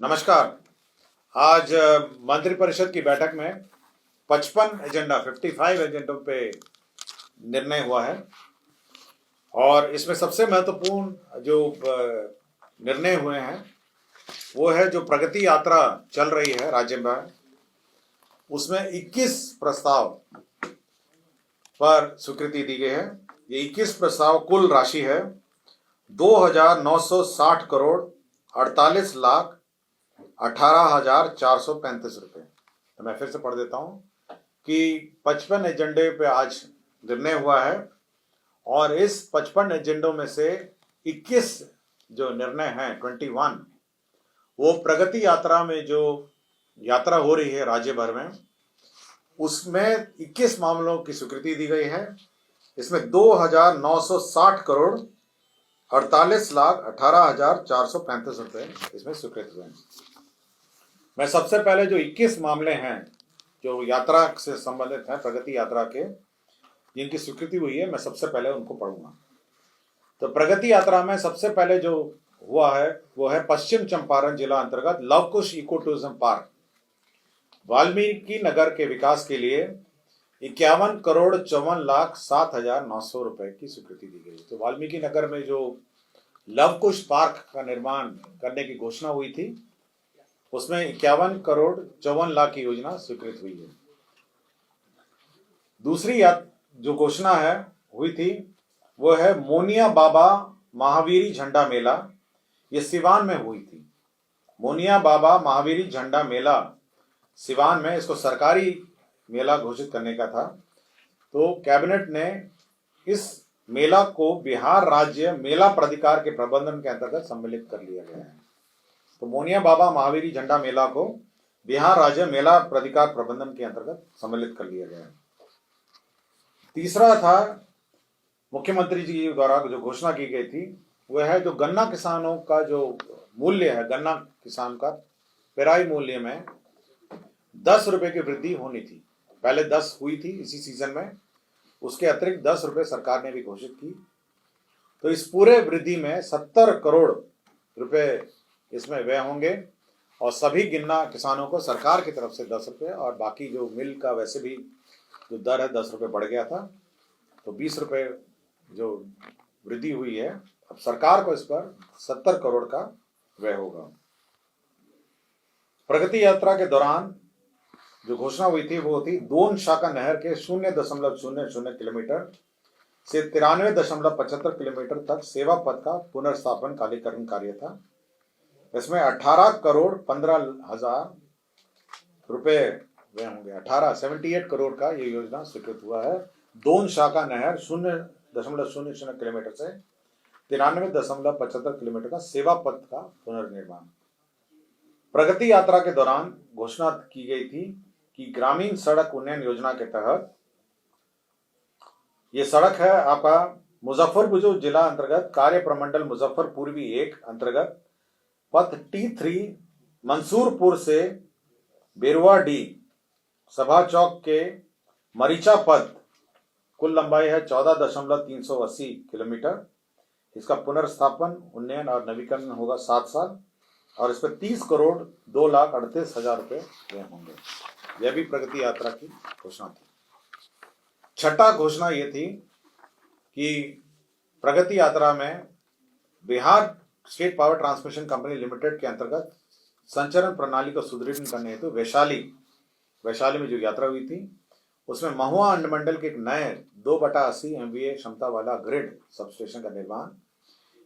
नमस्कार। आज मंत्रिपरिषद की बैठक में 55 एजेंडों पे निर्णय हुआ है और इसमें सबसे महत्वपूर्ण जो निर्णय हुए हैं वो है जो प्रगति यात्रा चल रही है राज्य में, उसमें 21 प्रस्ताव पर स्वीकृति दी गई है। ये 21 प्रस्ताव कुल राशि है 2,960 करोड़ 48 लाख 18,435 रुपये। तो मैं फिर से पढ़ देता हूँ कि 55 एजेंडे पे आज निर्णय हुआ है और इस 55 एजेंडों में से 21 जो निर्णय हैं 21 वो प्रगति यात्रा में जो यात्रा हो रही है राज्य भर में, उसमें 21 मामलों की स्वीकृति दी गई है। इसमें 2,960 करोड़ 48 लाख 18,435 रुपये इसमें स्वीकृत हुए हैं। मैं सबसे पहले जो 21 मामले हैं जो यात्रा से संबंधित हैं, प्रगति यात्रा के जिनकी स्वीकृति हुई है, मैं सबसे पहले उनको पढ़ूंगा। तो प्रगति यात्रा में सबसे पहले जो हुआ है वो है पश्चिम चंपारण जिला अंतर्गत Luvkush eco tourism park Valmiki Nagar के विकास के लिए 51 करोड़ 54 लाख 7,900 रुपए की स्वीकृति दी गई। तो वाल्मीकि नगर में जो लवकुश पार्क का निर्माण करने की घोषणा हुई थी उसमें 51 करोड़ 54 लाख की योजना स्वीकृत हुई है। दूसरी जो घोषणा है हुई थी वो है मोनिया बाबा महावीरी झंडा मेला। ये सिवान में हुई थी। मोनिया बाबा महावीरी झंडा मेला सिवान में, इसको सरकारी मेला घोषित करने का था। तो कैबिनेट ने इस मेला को बिहार राज्य मेला प्राधिकार के प्रबंधन के अंतर्गत सम्मिलित कर लिया गया है। तो मोनिया बाबा महावीरी झंडा मेला को बिहार राज्य मेला प्राधिकार प्रबंधन के अंतर्गत सम्मिलित कर लिया गया है। तीसरा था मुख्यमंत्री जी द्वारा जो घोषणा की गई थी वह है जो गन्ना किसानों का जो मूल्य है, गन्ना किसान का पेराई मूल्य में 10 रुपए की वृद्धि होनी थी। पहले 10 हुई थी इसी सीजन में, उसके अतिरिक्त 10 रुपए सरकार ने भी घोषित की। तो इस पूरे वृद्धि में 70 करोड़ रुपए इसमें व्यय होंगे और सभी गन्ना किसानों को सरकार की तरफ से 10 रुपए और बाकी जो मिल का वैसे भी जो दर है 10 रुपए बढ़ गया था, तो 20 रुपए जो वृद्धि हुई है, अब सरकार को इस पर 70 करोड़ का व्यय होगा। प्रगति यात्रा के दौरान जो घोषणा हुई थी वो थी दोन शाखा नहर के 0.00 किलोमीटर से 93.75 किलोमीटर तक सेवा पथ का पुनर्स्थापन कालीकरण कार्य था। इसमें 18 करोड़ 15,000 रुपए व्यय होंगे। 78 करोड़ का ये योजना स्वीकृत हुआ है। दोन शाखा नहर 0.00 किलोमीटर से 93.75 किलोमीटर का सेवा पथ का पुनर्निर्माण। प्रगति यात्रा के दौरान घोषणा की गई थी कि ग्रामीण सड़क उन्नयन योजना के तहत ये सड़क है आपका मुजफ्फरपुर जो जिला अंतर्गत कार्य प्रमंडल मुजफ्फर पूर्वी 1 अंतर्गत पथ T3 मंसूरपुर से बेरुआ डी सभा चौक के मरीचा पथ, कुल लंबाई है 14.380 किलोमीटर। इसका पुनर्स्थापन उन्नयन और नवीकरण होगा 7 साल और इस पर 30 करोड़ 2,38,000 रुपए व्यय होंगे। यह भी प्रगति यात्रा की घोषणा थी। छठा घोषणा ये थी कि प्रगति यात्रा में Bihar state power transmission company limited के अंतर्गत संचरण प्रणाली को सुदृढ़ करने हेतु वैशाली में जो यात्रा हुई थी उसमें महुआ अंडमंडल के एक नए 2/80 MVA क्षमता वाला ग्रिड सबस्टेशन का निर्माण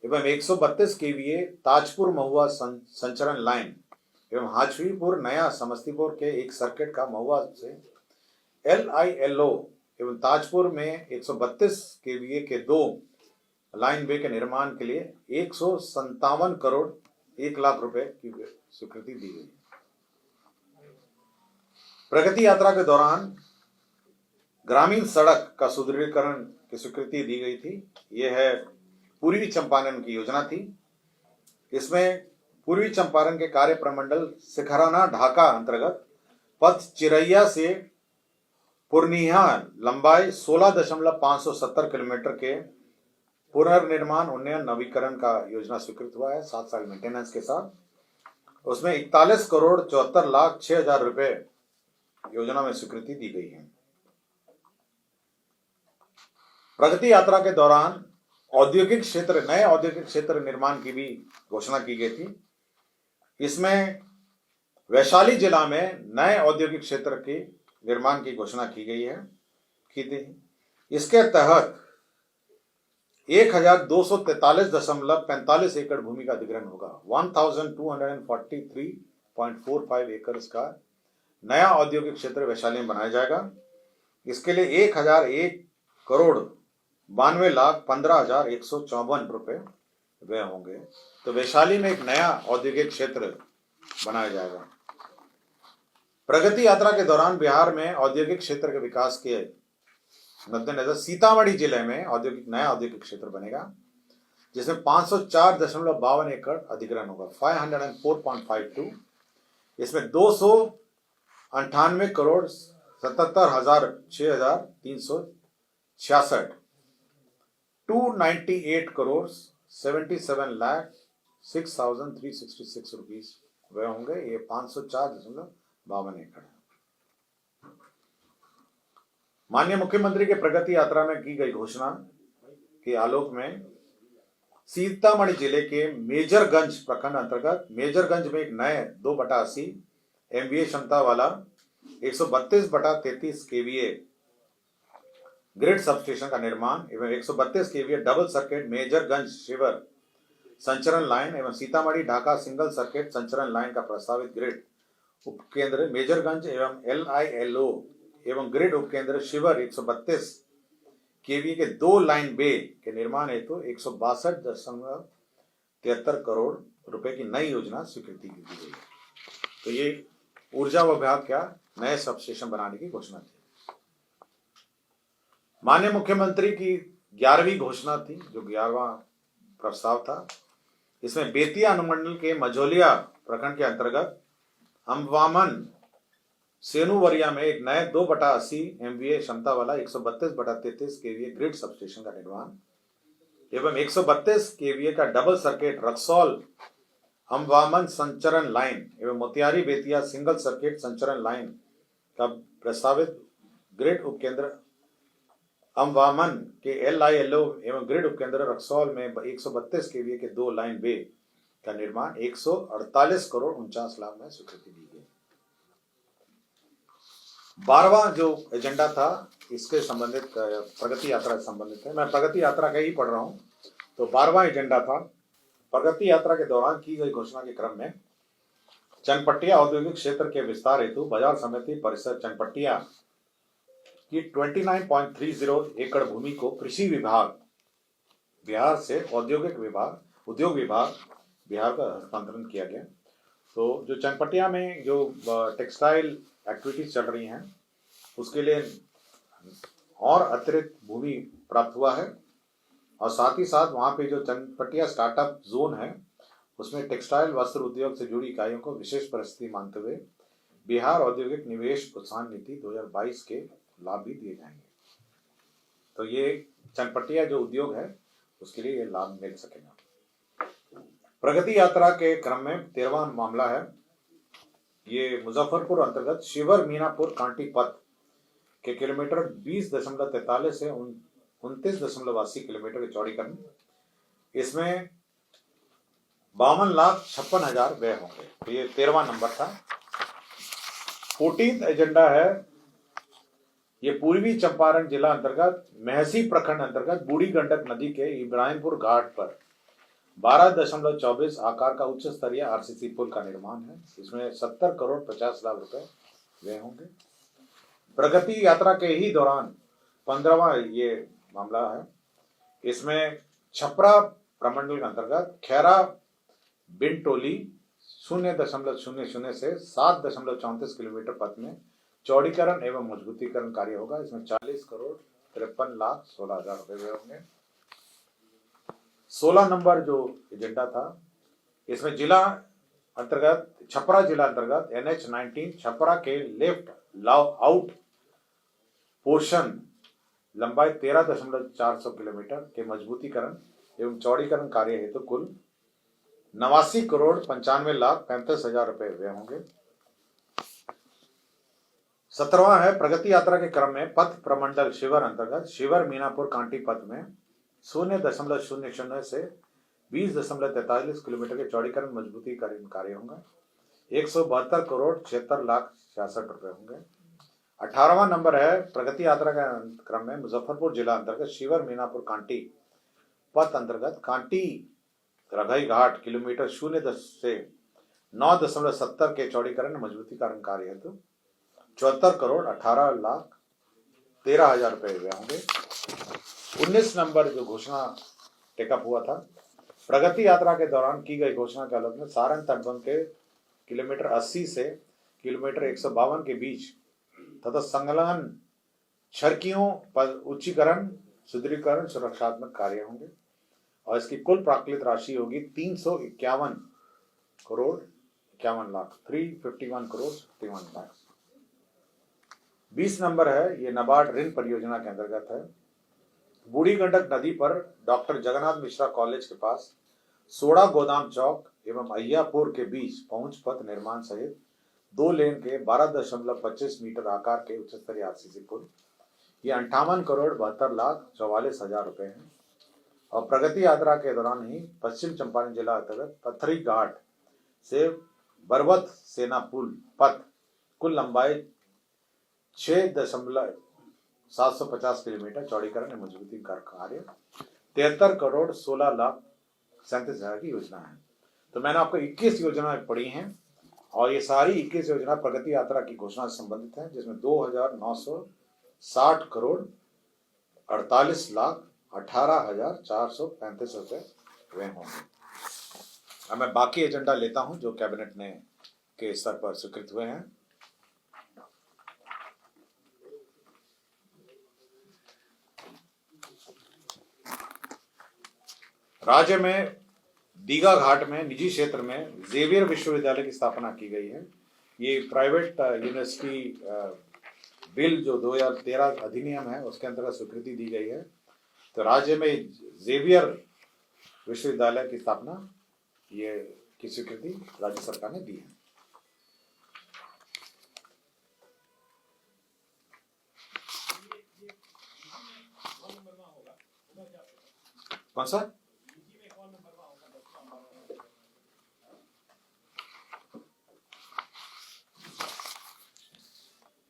एवं 132 KVA ताजपुर महुआ संचरण लाइन एवं हाजवीपुर नया समस्तीपुर के एक सर्किट का महुआ से LILO एवं ताजपुर में 132 KVA के 2 लाइन वे के निर्माण के लिए 157 करोड़ 1 लाख रुपए की स्वीकृति दी गई। प्रगति यात्रा के दौरान ग्रामीण सड़क का सुदृढ़ीकरण की स्वीकृति दी गई थी। यह है पूर्वी चंपारण की योजना थी। इसमें पूर्वी चंपारण के कार्य प्रमंडल सिखराना ढाका अंतर्गत पथ चिरैया से पूर्णिया लंबाई 16.570 किलोमीटर के पुनर्निर्माण उन्नयन नवीकरण का योजना स्वीकृत हुआ है 7 साल मेंटेनेंस के साथ। उसमें 41,74,06,000 रुपए योजना में स्वीकृति दी गई है। प्रगति यात्रा के दौरान औद्योगिक क्षेत्र, नए औद्योगिक क्षेत्र निर्माण की भी घोषणा की गई थी। इसमें वैशाली जिला में नए औद्योगिक क्षेत्र के निर्माण की घोषणा की गई है की थी। इसके तहत 1243.45 एकड़ भूमि का अधिग्रहण होगा। 1243.45 एकड़ का नया औद्योगिक क्षेत्र वैशाली में बनाया जाएगा। इसके लिए 1,01,92,15,154 रुपए व्यय होंगे। तो वैशाली में एक नया औद्योगिक क्षेत्र बनाया जाएगा। प्रगति यात्रा के दौरान बिहार में औद्योगिक क्षेत्र के विकास के मद्देनजर सीतामढ़ी जिले में नया औद्योगिक क्षेत्र बनेगा, जिसमें 504.52 एकड़ अधिग्रहण होगा, 504.52। इसमें 298,77,06,366 298,77,06,366 रुपीज वह होंगे। ये 504.52 एकड़ है। माननीय मुख्यमंत्री के प्रगति यात्रा में की गई घोषणा के आलोक में सीतामढ़ी जिले के मेजरगंज प्रखंड अंतर्गत मेजरगंज में एक नए 2/80 MVA क्षमता वाला 132/33 KVA ग्रिड सबस्टेशन का निर्माण एवं 132 KVA डबल सर्किट मेजरगंज शिवर संचरण लाइन एवं सीतामढ़ी ढाका सिंगल सर्किट संचरण लाइन का प्रस्तावित ग्रिड उपकेंद्र मेजरगंज एवं LILO एवं ग्रिड उपकेंद्र शिवर 132 KVA के 2 लाइन बे के निर्माण हेतु 162.73 करोड़ रुपए की नई योजना स्वीकृति की गई है। तो ये ऊर्जा विभाग का नए सबस्टेशन बनाने की घोषणा थी। माननीय मुख्यमंत्री की 11वीं घोषणा थी, जो 11वां प्रस्ताव था। इसमें बेतिया अनुमंडल के मझौलिया प्रखंड के अंतर्गत अम्बावन सेनुवरिया में एक नए 2/80 MVA क्षमता वाला 132/33 KVA ग्रिड सबस्टेशन का निर्माण एवं 132 KVA का डबल सर्किट रक्सौल अम्बावन संचरण लाइन एवं मोतिहारी बेतिया सिंगल सर्किट संचरण लाइन का प्रस्तावित ग्रिड उपकेंद्र अम्बावन के LILO एवं ग्रिड उपकेंद्र रक्सौल में 132 KVA के 2 लाइन बे का निर्माण 148,49,00,000 में स्वीकृति दी गई। 12वां जो एजेंडा था इसके संबंधित प्रगति यात्रा से संबंधित है। मैं प्रगति यात्रा का ही पढ़ रहा हूं। तो 12वां एजेंडा था प्रगति यात्रा के दौरान की गई घोषणा के क्रम में चनपटिया औद्योगिक क्षेत्र के विस्तार हेतु बाजार समिति परिसर चनपटिया की 29.30 एकड़ भूमि को कृषि विभाग बिहार से उद्योग विभाग बिहार का हस्तांतरण किया गया। तो जो चनपटिया में जो टेक्सटाइल एक्टिविटीज चल रही हैं उसके लिए और अतिरिक्त भूमि प्राप्त हुआ है और साथ ही साथ वहाँ पे जो चनपटिया स्टार्टअप जोन है उसमें टेक्सटाइल वस्त्र उद्योग से जुड़ी इकाइयों को विशेष परिस्थिति मानते हुए बिहार औद्योगिक निवेश प्रोत्साहन नीति 2022 के लाभ भी दिए जाएंगे। तो ये चनपटिया जो उद्योग है उसके लिए ये लाभ मिल सकेगा। प्रगति यात्रा के क्रम में 13वां मामला है, ये मुजफ्फरपुर अंतर्गत शिवर मीनापुर कांटी पथ के किलोमीटर 20.43 से 29.80 किलोमीटर के चौड़ीकरण। इसमें 52,56,000 व्यय होंगे। तो ये 13वां नंबर था। 14th एजेंडा है, ये पूर्वी चंपारण जिला अंतर्गत महसी प्रखंड अंतर्गत बूढ़ी गंडक नदी के इब्राहिमपुर घाट पर 12.24 आकार का उच्च स्तरीय RCC पुल का निर्माण है। इसमें 70,50,00,000 रुपए व्यय होंगे। प्रगति यात्रा के ही दौरान 15वां ये मामला है, इसमें छपरा प्रमंडल के अंतर्गत खैरा बिनटोली 0.00 से 7.34 किलोमीटर पथ में चौड़ीकरण एवं मजबूतीकरण कार्य होगा। इसमें 40,53,16,000 रुपए व्यय होंगे। 16 नंबर जो एजेंडा था इसमें जिला अंतर्गत छपरा जिला अंतर्गत NH-19 छपरा के लेफ्ट आउट पोर्शन लंबाई 13.4 किलोमीटर के मजबूतीकरण एवं चौड़ीकरण कार्य हेतु कुल 89,95,35,35,000 रुपए व्यय होंगे। 17वां है प्रगति यात्रा के क्रम में पथ प्रमंडल शिवर अंतर्गत शिवर मीनापुर कांटी पथ में 0.00 से 20.43 किलोमीटर के चौड़ीकरण मजबूतीकरण कार्य होगा। 172,76,66,66 रुपए होंगे। 18वां नंबर है प्रगति यात्रा के क्रम में मुजफ्फरपुर जिला अंतर्गत शिवर मीनापुर कांटी पथ अंतर्गत कांटी रघई घाट किलोमीटर 0 से 9.70 के चौड़ीकरण मजबूतीकरण कार्य हेतु 74,18,13,000 रुपए व्यय होंगे। 19 नंबर जो घोषणा टेकअप हुआ था प्रगति यात्रा के दौरान की गई घोषणा के आलोक में सारण तटबंध के किलोमीटर 80 से किलोमीटर 152 के बीच तथा संलग्न छरकियों पर उच्चीकरण सुदृढ़ीकरण सुरक्षात्मक कार्य होंगे और इसकी कुल प्राकृतिक राशि होगी 351,51,51,00,000 351,51,00,000। 20 नंबर है ये नाबार्ड ऋण परियोजना के अंतर्गत है। बूढ़ी गंडक नदी पर डॉक्टर जगन्नाथ मिश्रा कॉलेज के पास सोड़ा गोदाम चौक एवं अय्यापुर के बीच पहुंच पथ निर्माण सहित 2 लेन के 12.25 मीटर आकार के उच्च स्तरीय आरसीसी पुल ये 58,72,44,000 रुपए हैं। और प्रगति यात्रा के दौरान ही पश्चिम चंपारण जिला अंतर्गत पत्थरी घाट से बरबत सेना पुल पथ कुल लंबाई 6.750 किलोमीटर चौड़ीकरण एवं मजबूती का कार्य 73,16,37,000 की योजना है। तो मैंने आपको 21 योजनाएं पढ़ी हैं और ये सारी 21 योजना प्रगति यात्रा की घोषणा से संबंधित है जिसमें 2,960,48,18,435 रुपए व्यय होंगे। अब मैं बाकी एजेंडा लेता हूं जो कैबिनेट ने के स्तर पर स्वीकृत हुए हैं। राज्य में दीघा घाट में निजी क्षेत्र में जेवियर विश्वविद्यालय की स्थापना की गई है। ये प्राइवेट यूनिवर्सिटी बिल जो 2013 अधिनियम है उसके अंतर्गत स्वीकृति दी गई है। तो राज्य में जेवियर विश्वविद्यालय की स्थापना ये की स्वीकृति राज्य सरकार ने दी है। कौन सा?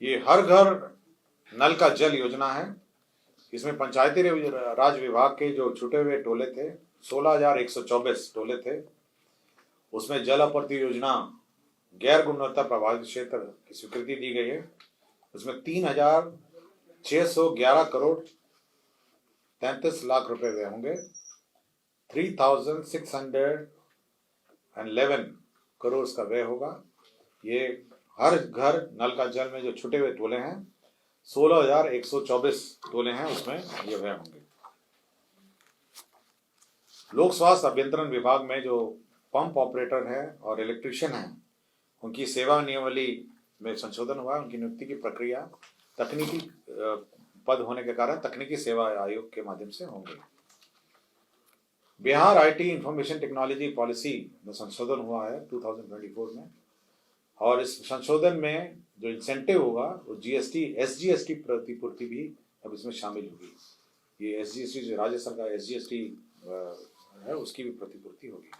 ये हर घर नल का जल योजना है। इसमें पंचायती राज विभाग के जो छूटे हुए टोले थे 16,124 टोले थे उसमें जल आपूर्ति योजना गैर गुणवत्ता प्रभावित क्षेत्र की स्वीकृति दी गई है। उसमें 3,611 करोड़ 33 लाख रुपए व्यय होंगे। 3,611 करोड़ का व्यय होगा। ये हर घर नल का जल में जो छुटे हुए टोले हैं 16,124 टोले हैं उसमें ये व्यय होंगे। लोक स्वास्थ्य अभियंत्रण विभाग में जो पंप ऑपरेटर है और इलेक्ट्रीशियन है उनकी सेवा नियमावली में संशोधन हुआ। उनकी नियुक्ति की प्रक्रिया तकनीकी पद होने के कारण तकनीकी सेवा आयोग के माध्यम से होंगे। Bihar IT information technology policy में संशोधन हुआ है 2024 में और इस संशोधन में जो इंसेंटिव होगा वो जीएसटी एसजीएसटी प्रतिपूर्ति भी अब इसमें शामिल होगी। ये एसजीएसटी जो राज्य सरकार एसजीएसटी है उसकी भी प्रतिपूर्ति होगी।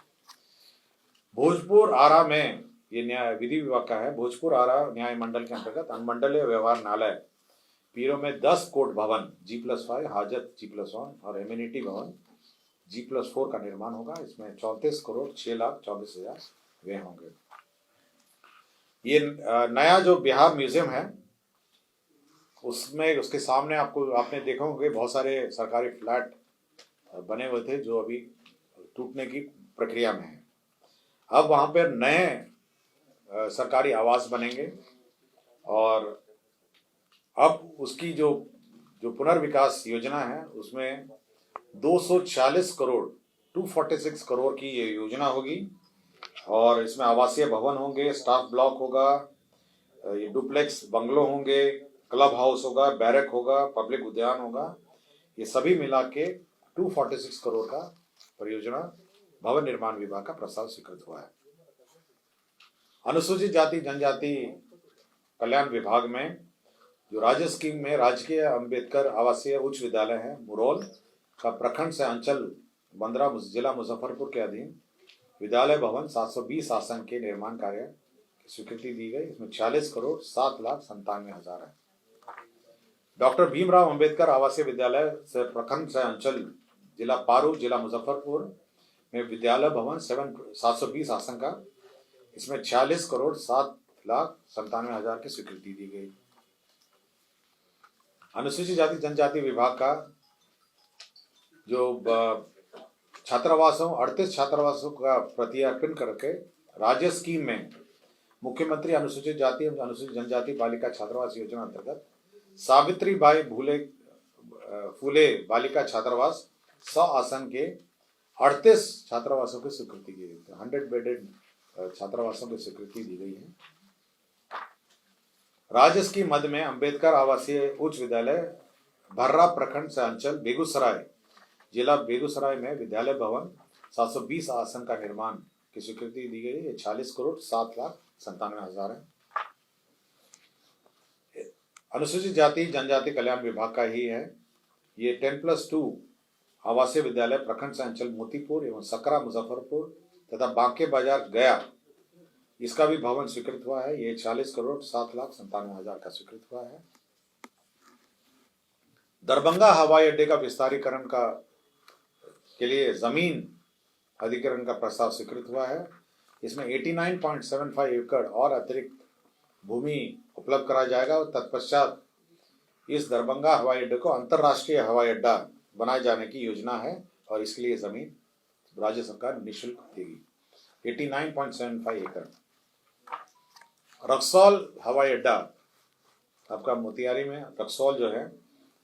भोजपुर आरा में ये न्याय विधि विभाग का है। भोजपुर आरा न्याय मंडल के अंतर्गत अनुमंडलीय व्यवहार न्यायालय पीरो में 10 कोर्ट भवन G+5 हाजत G+1 और एम्यूनिटी भवन G+4 का निर्माण होगा। इसमें 34,06,24,000 व्यय होंगे। ये नया जो बिहार म्यूजियम है उसमें उसके सामने आपने देखा होंगे बहुत सारे सरकारी फ्लैट बने हुए थे जो अभी टूटने की प्रक्रिया में है। अब वहाँ पर नए सरकारी आवास बनेंगे और अब उसकी जो पुनर्विकास योजना है उसमें 246 करोड़ 246 करोड़ की ये योजना होगी और इसमें आवासीय भवन होंगे, स्टाफ ब्लॉक होगा, ये डुप्लेक्स बंगलो होंगे, क्लब हाउस होगा, बैरक होगा, पब्लिक उद्यान होगा। ये सभी मिला के 246 करोड़ का परियोजना भवन निर्माण विभाग का प्रस्ताव स्वीकृत हुआ है। अनुसूचित जाति जनजाति कल्याण विभाग में जो राज्य स्कीम में राजकीय अंबेडकर आवासीय उच्च विद्यालय है मुरौल का प्रखंड से अंचल 15 जिला मुजफ्फरपुर के अधीन विद्यालय भवन 720 आसन के निर्माण कार्य की स्वीकृति दी गई। इसमें 46,07,97,000 है। डॉक्टर भीमराव अंबेडकर आवासीय विद्यालय से प्रखंड से अंचल जिला पारू जिला मुजफ्फरपुर में विद्यालय भवन 720 आसन का, इसमें 46,07,97,000 की स्वीकृति दी गई। अनुसूचित जाति जनजाति विभाग का जो छात्रावासों 38 छात्रावासों का प्रत्यार्पण करके राज्य स्कीम में मुख्यमंत्री अनुसूचित जाति एवं अनुसूचित जनजाति बालिका छात्रावास योजना अंतर्गत सावित्रीबाई फूले बालिका छात्रावास 100 आसन के 38 छात्रावासों की स्वीकृति दी गई। 100 बेडेड छात्रावासों की स्वीकृति दी गई है। राज्य स्कीम मध्य में अंबेडकर आवासीय उच्च विद्यालय भर्रा प्रखंड से अंचल बेगूसराय जिला बेगूसराय में विद्यालय भवन 720 आसन का निर्माण की स्वीकृति दी गई है। 40,07,97,000 है। अनुसूचित जाति जनजाति कल्याण विभाग का ही है। ये 10+2 आवासीय विद्यालय प्रखंड से अंचल मोतीपुर एवं सकरा मुजफ्फरपुर तथा बांके बाजार गया, इसका भी भवन स्वीकृत हुआ है। ये 40,07,97,000 का स्वीकृत हुआ है। दरभंगा हवाई अड्डे का विस्तारीकरण के लिए जमीन अधिग्रहण का प्रस्ताव स्वीकृत हुआ है। इसमें 89.75 एकड़ और अतिरिक्त भूमि उपलब्ध कराया जाएगा और तत्पश्चात इस दरभंगा हवाई अड्डे को अंतर्राष्ट्रीय हवाई अड्डा बनाए जाने की योजना है और इसके लिए जमीन राज्य सरकार निःशुल्क देगी। 89.75 एकड़। रक्सौल हवाई अड्डा आपका मोतिहारी में रक्सौल जो है,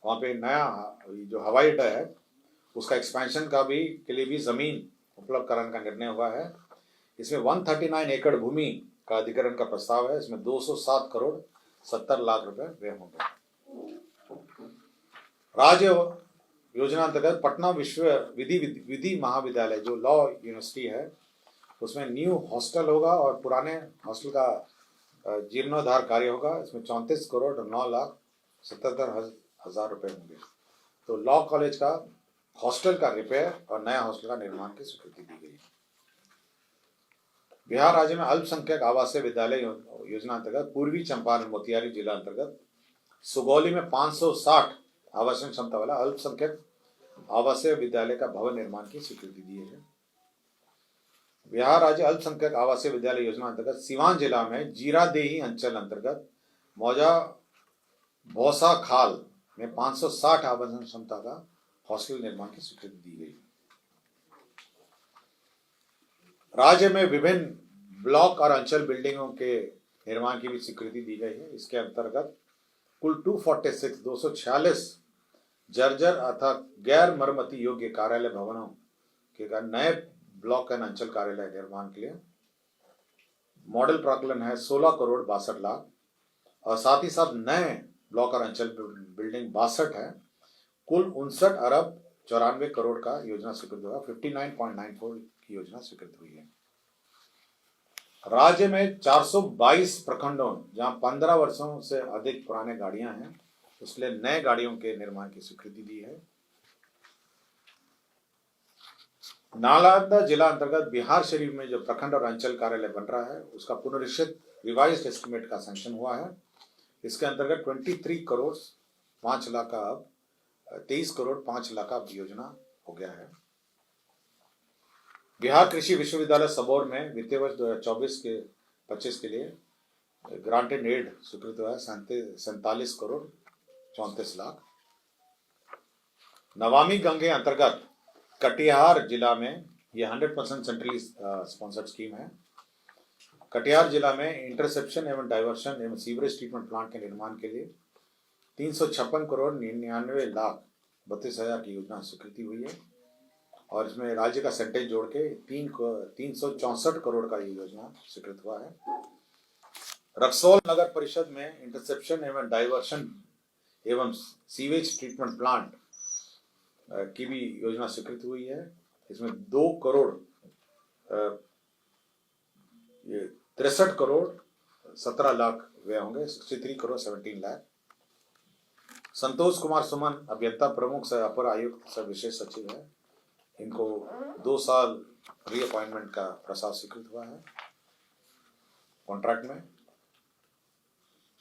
वहाँ पे नया जो हवाई अड्डा है उसका एक्सपेंशन के लिए भी जमीन उपलब्ध कराने का निर्णय हुआ है। इसमें 139 एकड़ भूमि का अधिग्रहण का प्रस्ताव है। इसमें 207 करोड़ 70 लाख रुपए व्यय होंगे। राज्य योजना अंतर्गत पटना विश्व विधि महाविद्यालय जो लॉ यूनिवर्सिटी है उसमें न्यू हॉस्टल होगा और पुराने हॉस्टल का जीर्णोद्धार कार्य होगा। इसमें 34 करोड़ 9,77,000 रुपए होंगे। तो लॉ कॉलेज का हॉस्टल का रिपेयर और नया हॉस्टल का निर्माण की स्वीकृति दी गई। बिहार राज्य में अल्पसंख्यक आवासीय विद्यालय योजना अंतर्गत पूर्वी चंपारण मोतिहारी जिला अंतर्गत सुगौली में 560 आवासीय क्षमता वाला अल्पसंख्यक आवासीय विद्यालय का भवन निर्माण की स्वीकृति दी है। बिहार राज्य अल्पसंख्यक आवासीय विद्यालय योजना अंतर्गत सिवान जिला में जीरादेही अंचल अंतर्गत मौजा भौसा खाल में 560 आवासीय क्षमता का हॉस्टल निर्माण की स्वीकृति दी गई। राज्य में विभिन्न ब्लॉक और अंचल बिल्डिंगों के निर्माण की भी स्वीकृति दी गई है। इसके अंतर्गत कुल 246 जर्जर अथवा गैर मरम्मती योग्य कार्यालय भवनों के नए ब्लॉक एंड अंचल कार्यालय निर्माण के लिए मॉडल प्राकलन है 16 करोड़ 62 लाख और साथ ही साथ नए ब्लॉक और अंचल बिल्डिंग 62 है। कुल 59 अरब 94 करोड़ का योजना स्वीकृत हुआ। 59.94 की योजना स्वीकृत हुई है। राज्य में 422 प्रखंडों जहां 15 वर्षों से अधिक पुराने गाड़ियां हैं उसके लिए नए गाड़ियों के निर्माण की स्वीकृति दी है। नालंदा जिला अंतर्गत बिहार शरीफ में जो प्रखंड और अंचल कार्यालय बन रहा है उसका पुनरीक्षित रिवाइज्ड एस्टिमेट का सैंक्शन हुआ है। इसके अंतर्गत 23 करोड़ 5 लाख का अब 23 करोड़ 5 लाख का योजना हो गया है। बिहार कृषि विश्वविद्यालय सबौर में वित्तीय वर्ष 2024-25 के लिए ग्रांटेड एड स्वीकृत हुआ है 47 करोड़ 34 लाख। नमामि गंगे अंतर्गत कटिहार जिला में यह 100% सेंट्रली स्पॉन्सर्ड स्कीम है। कटिहार जिला में इंटरसेप्शन एवं डाइवर्शन एवं सीवरेज ट्रीटमेंट प्लांट के निर्माण के लिए 356 करोड़ 99 लाख 32,000 की योजना स्वीकृति हुई है और इसमें राज्य का सेंटेज जोड़ के 364 करोड़ का ये योजना स्वीकृत हुआ है। रक्सौल नगर परिषद में इंटरसेप्शन एवं डाइवर्शन एवं सीवेज ट्रीटमेंट प्लांट की भी योजना स्वीकृत हुई है। इसमें 2 करोड़ ये 63 करोड़ 17 लाख व्यय होंगे, 63 करोड़ 17 लाख। संतोष कुमार सुमन अभियंता प्रमुख से अपर आयुक्त से विशेष सचिव है, इनको 2 साल री अपॉइंटमेंट का प्रस्ताव स्वीकृत हुआ है कॉन्ट्रैक्ट में।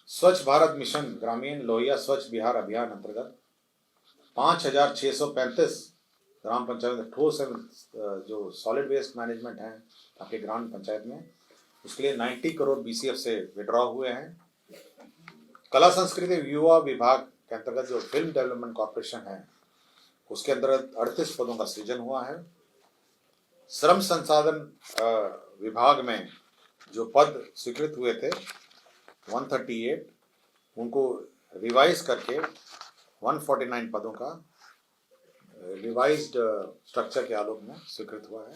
स्वच्छ भारत मिशन ग्रामीण लोहिया स्वच्छ बिहार अभियान अंतर्गत 5,635 ग्राम पंचायत ठोस जो सॉलिड वेस्ट मैनेजमेंट है आपके ग्राम पंचायत में, उसके लिए 90 करोड़ BCF से विड्रॉ हुए हैं। कला संस्कृति युवा विभाग के अंतर्गत जो फिल्म डेवलपमेंट कॉर्पोरेशन है उसके अंतर्गत 38 पदों का सृजन हुआ है। श्रम संसाधन विभाग में जो पद स्वीकृत हुए थे 138, उनको रिवाइज करके 149 पदों का रिवाइज्ड स्ट्रक्चर के आलोक में स्वीकृत हुआ है।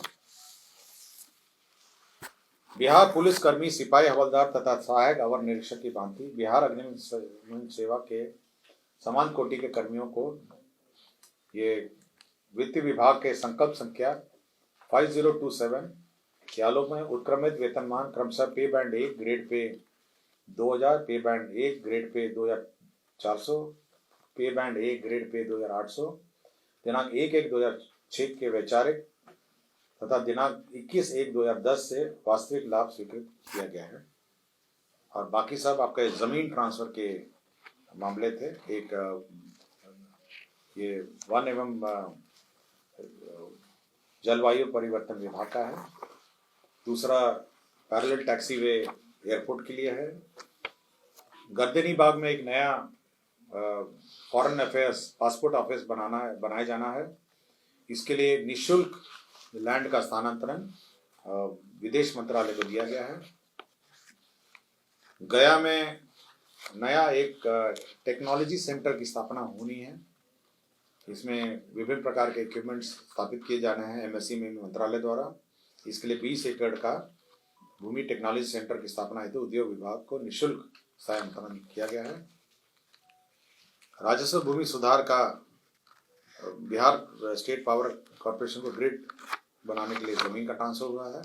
बिहार पुलिस कर्मी सिपाही हवलदार तथा सहायक अवर निरीक्षक की भांति बिहार अग्निशमन सेवा के समान कोटि के कर्मियों को ये वित्त विभाग के संकल्प संख्या 5027 के आलोक में उत्क्रमित वेतनमान क्रमशः पे बैंड 1 ग्रेड पे 2000, पे बैंड 1 ग्रेड पे 2400, पे बैंड 1 ग्रेड पे 2800 दिनांक 1/1/2006 के वैचारिक तथा दिनांक 21/1/2010 से वास्तविक लाभ स्वीकृत किया गया है। और बाकी सब आपके जमीन ट्रांसफर के मामले थे। एक ये वन एवं जलवायु परिवर्तन विभाग का है, दूसरा पैरेलल टैक्सीवे एयरपोर्ट के लिए है। गर्दनी बाग में एक नया फॉरेन अफेयर्स पासपोर्ट ऑफिस बनाया जाना है। इसके लिए निःशुल्क लैंड का स्थानांतरण विदेश मंत्रालय को दिया गया है। गया में नया एक टेक्नोलॉजी सेंटर की स्थापना होनी है। इसमें विभिन्न प्रकार के इक्विपमेंट्स स्थापित किए जाने हैं MSEME मंत्रालय द्वारा। इसके लिए 20 एकड़ का भूमि टेक्नोलॉजी सेंटर की स्थापना हेतु उद्योग विभाग को निःशुल्क स्थानांतरण किया गया है। राजस्व भूमि सुधार का बिहार स्टेट पावर कॉर्पोरेशन को ग्रिड बनाने के लिए जमीन का ट्रांसफर हुआ है।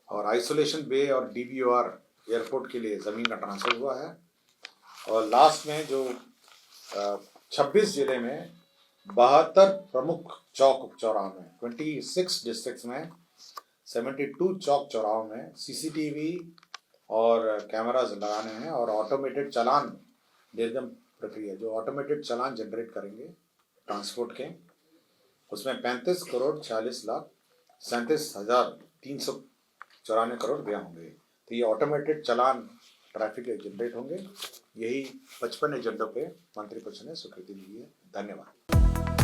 और आइसोलेशन बे और DBOR एयरपोर्ट के लिए जमीन का ट्रांसफर हुआ है। और लास्ट में जो 26 जिले में 72 प्रमुख चौक चौराहों में 26 डिस्ट्रिक्ट्स में 72 चौक चौराहों में CCTV और कैमराज लगाने हैं। और ऑटोमेटेड चालान निर्गम प्रक्रिया जो ऑटोमेटेड चालान जनरेट करेंगे ट्रांसपोर्ट के, उसमें 35 करोड़ 40 लाख 37,394 करोड़ व्यय होंगे। तो ये ऑटोमेटेड चालान ट्रैफिक जनरेट होंगे। यही 55 एजेंडों पे मंत्रिपरिषद ने स्वीकृति दी है। धन्यवाद।